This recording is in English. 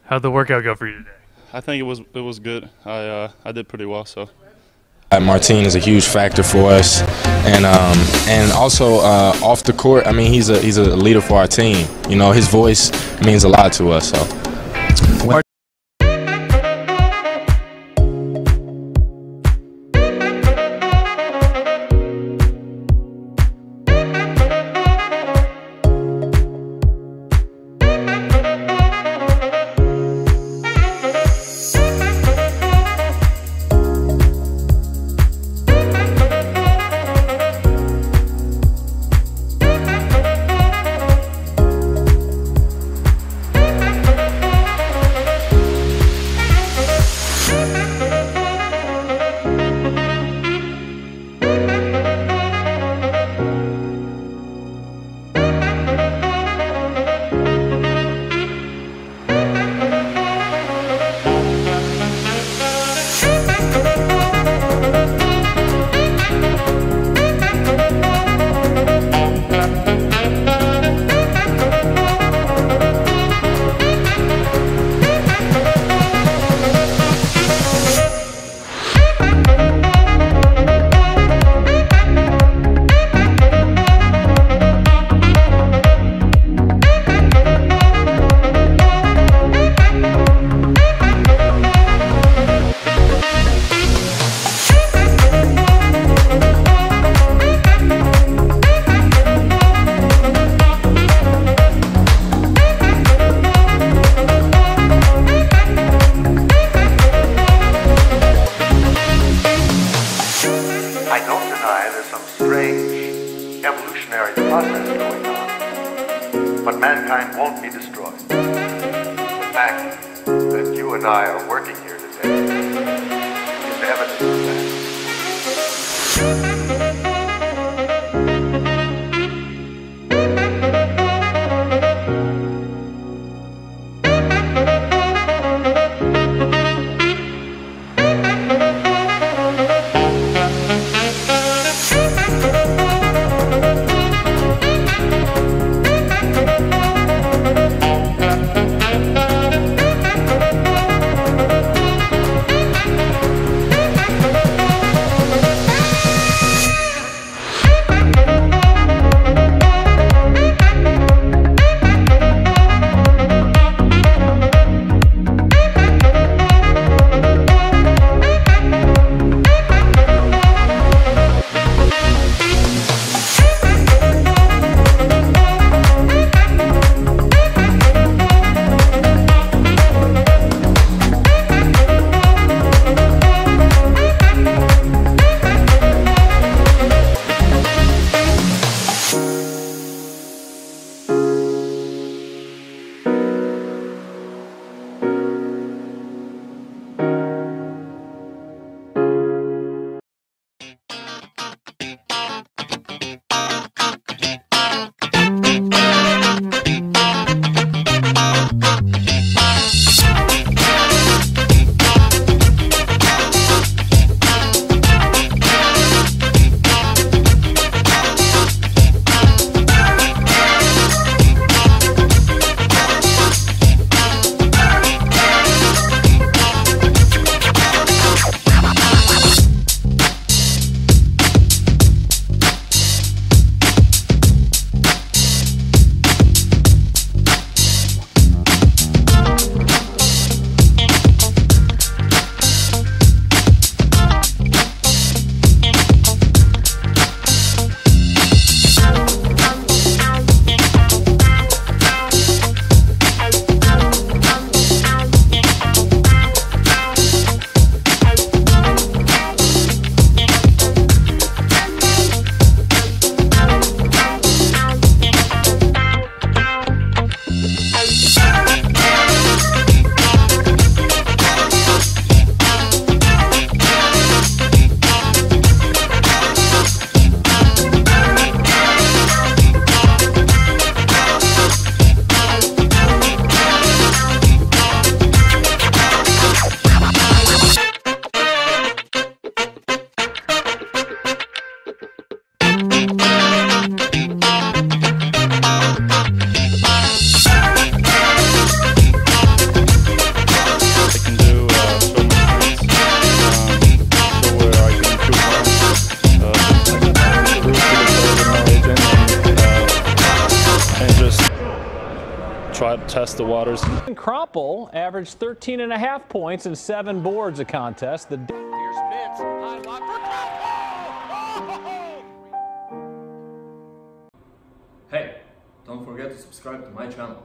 How'd the workout go for you today? I think it was good. I did pretty well. So. Martin is a huge factor for us, and also off the court. I mean, he's a leader for our team. You know, his voice means a lot to us. So. I don't deny there's some strange evolutionary process going on, but mankind won't be destroyed. The fact that you and I are working here today is evidence of that. try to test the waters. Krampelj averaged 13.5 points and 7 boards a contest. Here's Mintz, high lob for Krampelj! Hey, don't forget to subscribe to my channel.